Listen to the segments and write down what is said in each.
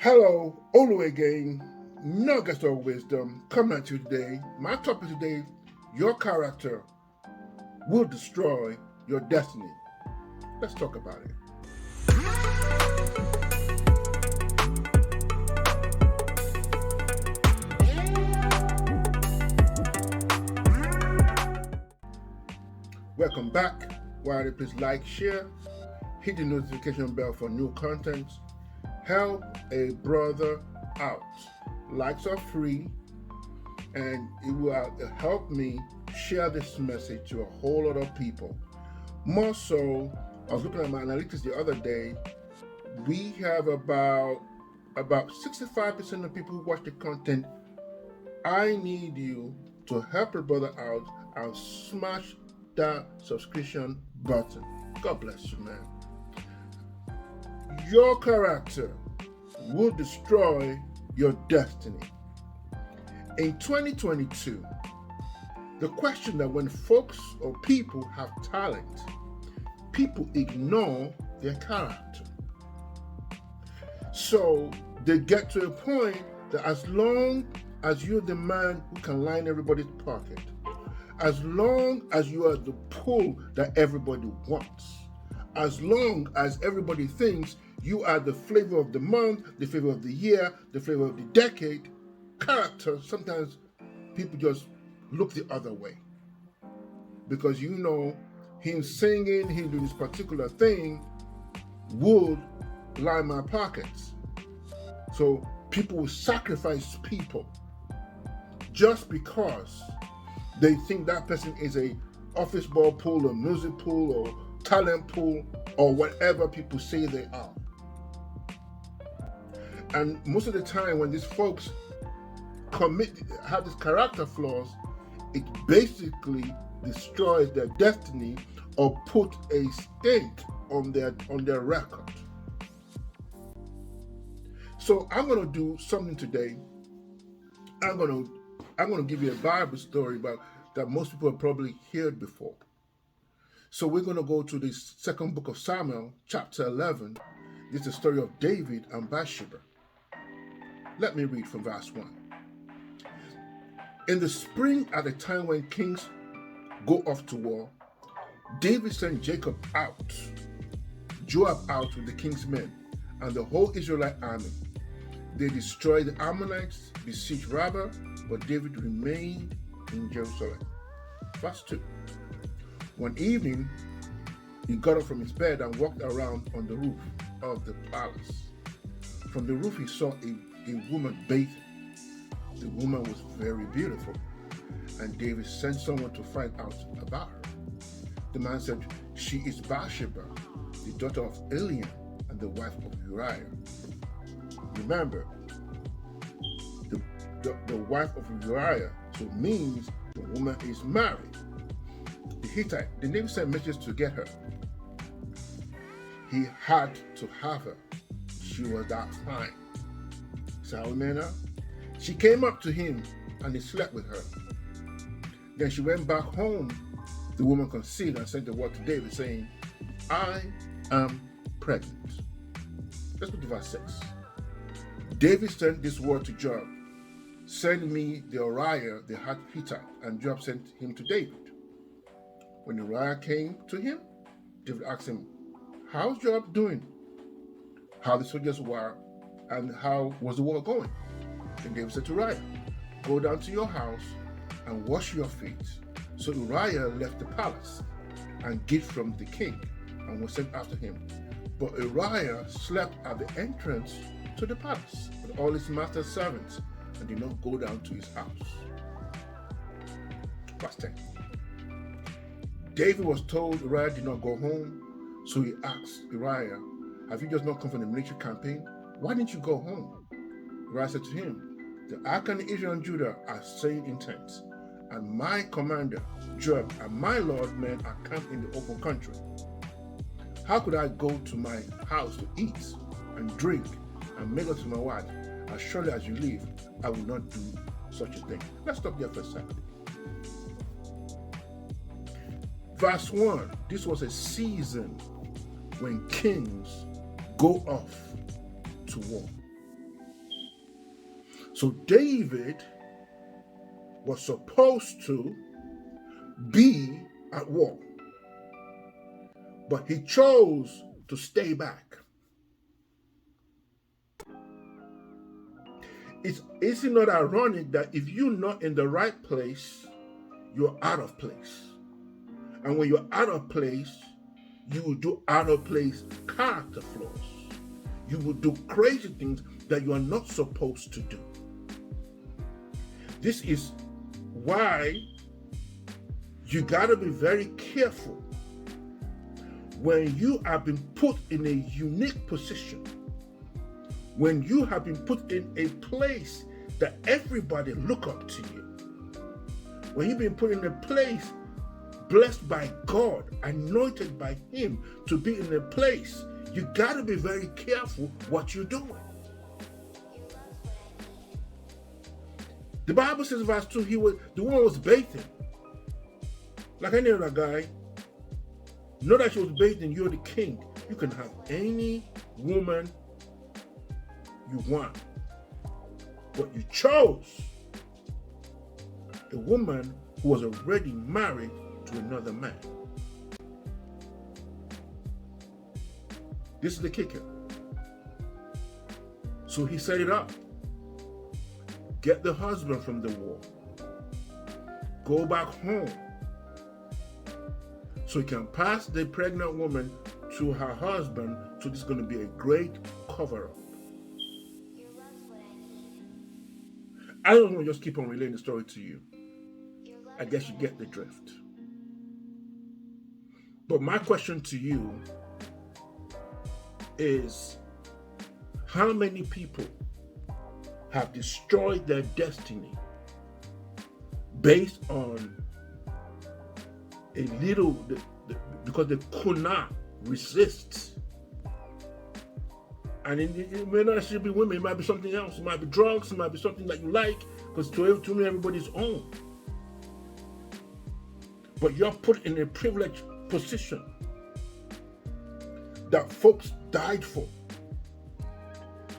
Hello, Olu again. Nuggets of wisdom coming at you today. My topic today: your character will destroy your destiny. Let's talk about it. Welcome back. While please like, share, hit the notification bell for new content. Help a brother out. Likes are free, and it will help me share this message to a whole lot of people. More so, I was looking at my analytics the other day. We have about 65% of people who watch the content. I need you to help a brother out and smash that subscription button. God bless you, man. Your character will destroy your destiny. In 2022, the question that when folks or people have talent, people ignore their character. So they get to a point that as long as you're the man who can line everybody's pocket, as long as you are the pull that everybody wants, as long as everybody thinks you are the flavor of the month, the flavor of the year, the flavor of the decade, character, sometimes people just look the other way. Because him singing, him doing this particular thing would line my pockets. So people will sacrifice people just because they think that person is a office ball pool or music pool or talent pool or whatever people say they are. And most of the time when these folks have these character flaws, it basically destroys their destiny or put a stink on their record. So I'm going to do something today. I'm going to give you a Bible story about that most people have probably heard before. So we're going to go to the second book of Samuel, chapter 11. This is the story of David and Bathsheba. Let me read from verse 1. In the spring, at the time when kings go off to war, David sent Joab out with the king's men and the whole Israelite army. They destroyed the Ammonites, besieged Rabbah, but David remained in Jerusalem. Verse 2. One evening, he got up from his bed and walked around on the roof of the palace. From the roof, he saw a woman bathing. The woman was very beautiful, and David sent someone to find out about her. The man said, "She is Bathsheba, the daughter of Eliam and the wife of Uriah." Remember, the wife of Uriah, so it means the woman is married. The Hittite, the David sent messages to get her. He had to have her. She was that fine. So how we met her? She came up to him and he slept with her. Then she went back home. The woman conceived and sent the word to David saying, "I am pregnant." Let's go to verse 6. David sent this word to Joab, "Send me the Uriah the Hittite," and Joab sent him to David. When Uriah came to him, David asked him, "How's Joab doing? How the soldiers were, and how was the war going?" And David said to Uriah, "Go down to your house and wash your feet." So Uriah left the palace and gift from the king and was sent after him. But Uriah slept at the entrance to the palace with all his master's servants and did not go down to his house. Verse 10. David was told Uriah did not go home, so he asked Uriah, "Have you just not come from the military campaign? Why didn't you go home?" Uriah said to him, "The Archon Israel and Judah are staying in tents, and my commander, Joab, and my lord men are camped in the open country. How could I go to my house to eat and drink and make love to my wife? As surely as you live, I will not do such a thing." Let's stop there for a second. Verse 1, this was a season when kings go off to war. So David was supposed to be at war, but he chose to stay back. Is it not ironic that if you're not in the right place, you're out of place? And when you're out of place, you will do out of place character flaws. You will do crazy things that you are not supposed to do. This is why you got to be very careful when you have been put in a unique position, when you have been put in a place that everybody look up to you, when you've been put in a place blessed by God, anointed by Him to be in a place, you got to be very careful what you're doing. The Bible says, verse 2, the woman was bathing. Like any other guy. Not that she was bathing, you're the king. You can have any woman you want. But you chose a woman who was already married to another man. This is the kicker. So he set it up. Get the husband from the war. Go back home. So he can pass the pregnant woman to her husband. So this is going to be a great cover-up. I don't want to just keep on relaying the story to you. I guess you get the drift. But my question to you is, how many people have destroyed their destiny based on a little, because they could not resist? And it may not actually be women, it might be something else. It might be drugs, it might be something that you like, because to me, everybody's own. But you're put in a privileged position that folks died for.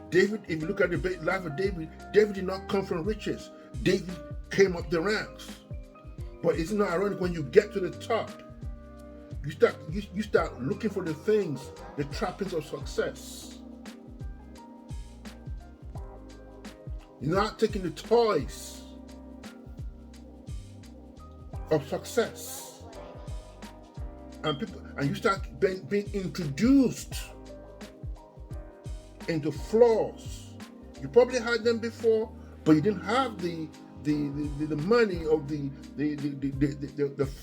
David, if you look at the life of David, David did not come from riches. David came up the ranks. But isn't it ironic, when you get to the top, you start looking for the things, the trappings of success. You're not taking the toys of success, and you start being introduced into flaws. You probably had them before, but you didn't have the money or the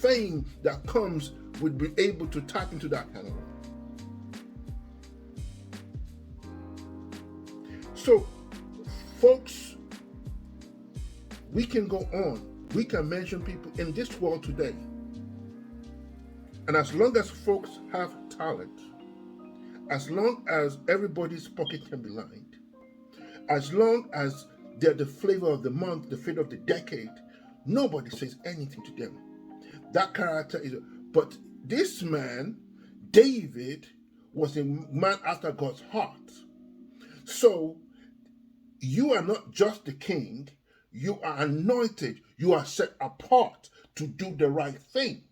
fame that comes with being able to tap into that kind of thing. So, folks, we can go on. We can mention people in this world today. And as long as folks have talent, as long as everybody's pocket can be lined, as long as they're the flavor of the month, the flavor of the decade, nobody says anything to them. That character is... But this man, David, was a man after God's heart. So, you are not just the king, you are anointed, you are set apart to do the right thing.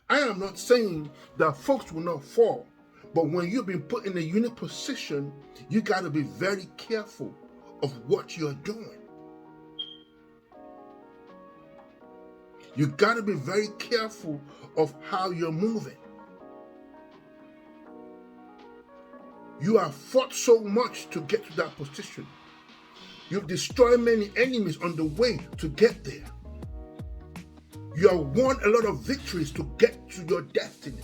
I am not saying that folks will not fall, but when you've been put in a unique position, you got to be very careful of what you're doing. You got to be very careful of how you're moving. You have fought so much to get to that position. You've destroyed many enemies on the way to get there. You have won a lot of victories to get to your destiny.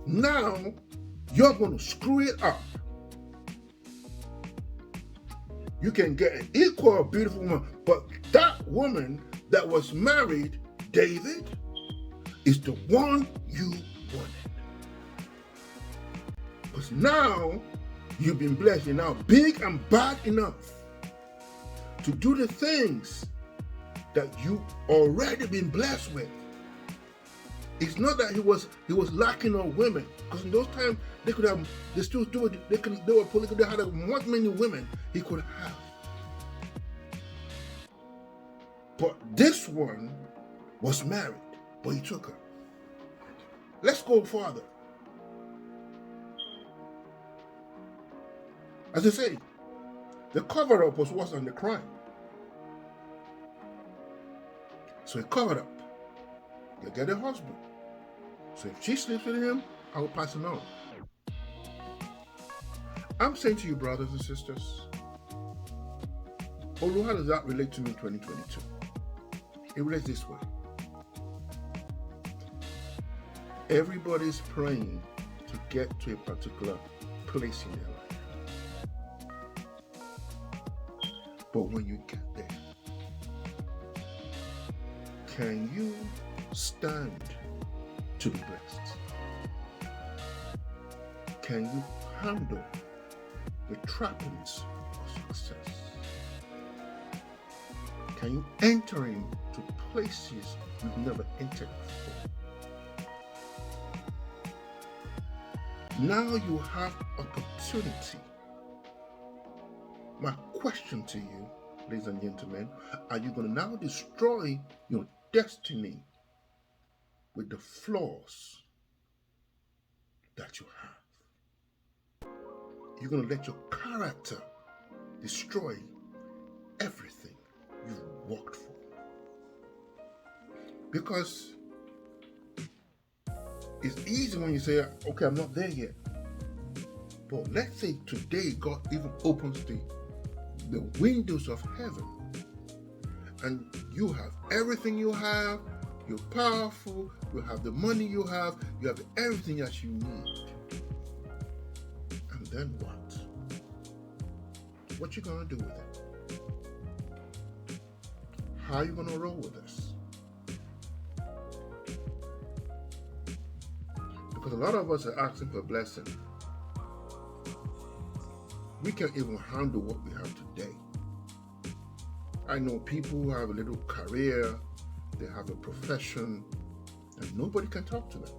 Now, you're going to screw it up. You can get an equal beautiful woman, but that woman that was married, David, is the one you wanted. Because now, you've been blessed. You're now big and bad enough to do the things that you already been blessed with. It's not that he was lacking on women, because in those times they still do it. They were polygamous. They had as many women he could have. But this one was married, but he took her. Let's go further. As I say, the cover-up was worse than the crime. So he covered up. You get a husband. So if she sleeps with him, I will pass it on. I'm saying to you, brothers and sisters, although how does that relate to me in 2022? It relates this way. Everybody's praying to get to a particular place in their life. But when you get there, can you stand to be blessed? Can you handle the trappings of success? Can you enter into places you've never entered before? Now you have opportunity. My question to you, ladies and gentlemen, are you going to now destroy your destiny with the flaws that you have? You're going to let your character destroy everything you've worked for. Because it's easy when you say, okay, I'm not there yet. But let's say today God even opens the windows of heaven and you have everything you have, you're powerful, you have the money you have everything that you need. And then what? What you gonna do with it? How are you gonna roll with this? Because a lot of us are asking for blessing. We can't even handle what we have today. I know people who have a little career, they have a profession, and nobody can talk to them.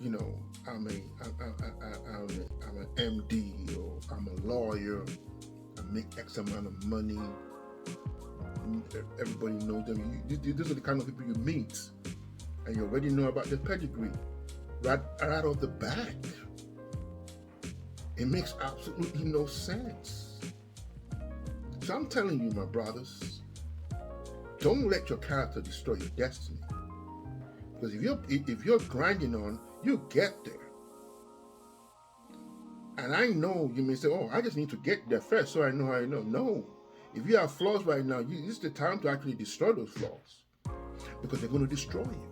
You know, I'm an MD, or I'm a lawyer, I make X amount of money. Everybody knows them. These are the kind of people you meet, and you already know about their pedigree right out of the bat. It makes absolutely no sense. So I'm telling you, my brothers, don't let your character destroy your destiny. Because if you're grinding on, you get there. And I know you may say, oh, I just need to get there first so I know how I know. No. If you have flaws right now, this is the time to actually destroy those flaws. Because they're going to destroy you.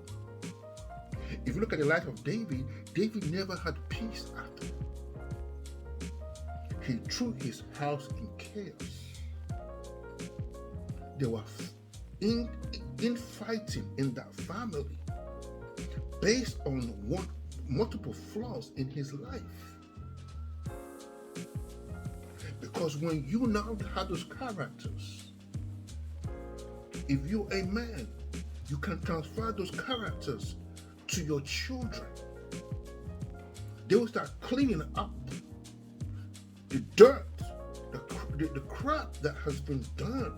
If you look at the life of David, David never had peace after. He threw his house in chaos. There was infighting in that family based on multiple flaws in his life. Because when you now have those characters, if you're a man, you can transfer those characters to your children. They will start cleaning up the dirt, the crap that has been done.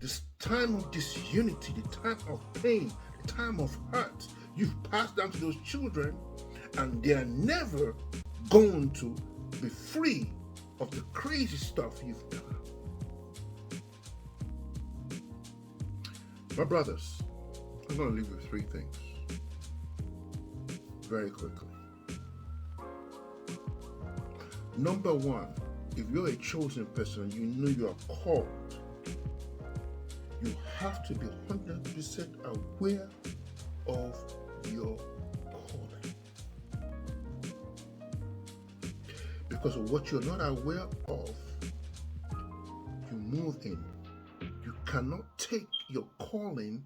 This time of disunity, the time of pain, the time of hurt, you've passed down to those children, and they are never going to be free of the crazy stuff you've done. My brothers, I'm going to leave you with 3 things very quickly. Number 1, if you're a chosen person, you know you are called. You have to be 100% aware of your calling. Because of what you're not aware of, you move in. You cannot take your calling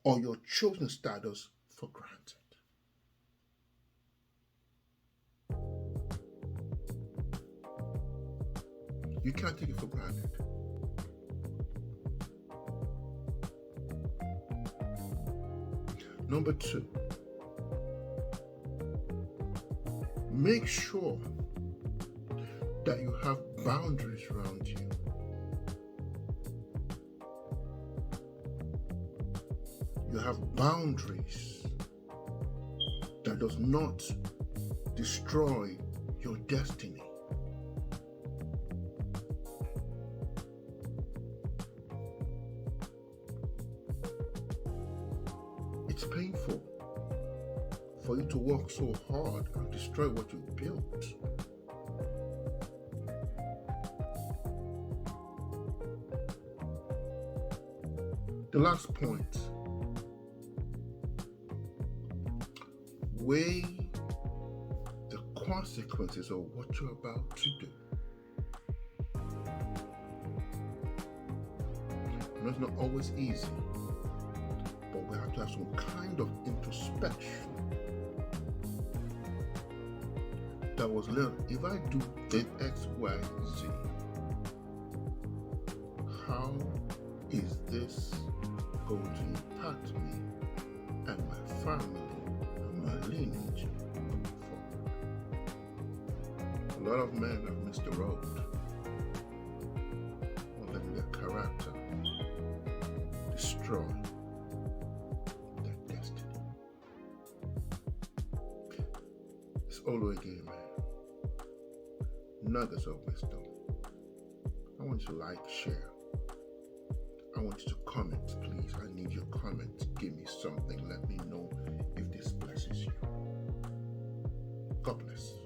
or your chosen status for granted. You can't take it for granted. Number 2, make sure that you have boundaries around you. You have boundaries that does not destroy your destiny. It's painful for you to work so hard and destroy what you built. The last point. Weigh the consequences of what you're about to do. And it's not always easy, but we have to have some kind of introspection that was learned. If I do this X, Y, Z, how is this going to impact me and my family? Lineage going forward. A lot of men have missed the road on letting their character destroy their destiny. It's all again, man. Nuggets of wisdom. I want you to like, share. I want you to comment, please. I need your comments. Give me something. Let me know if this blesses you. God bless.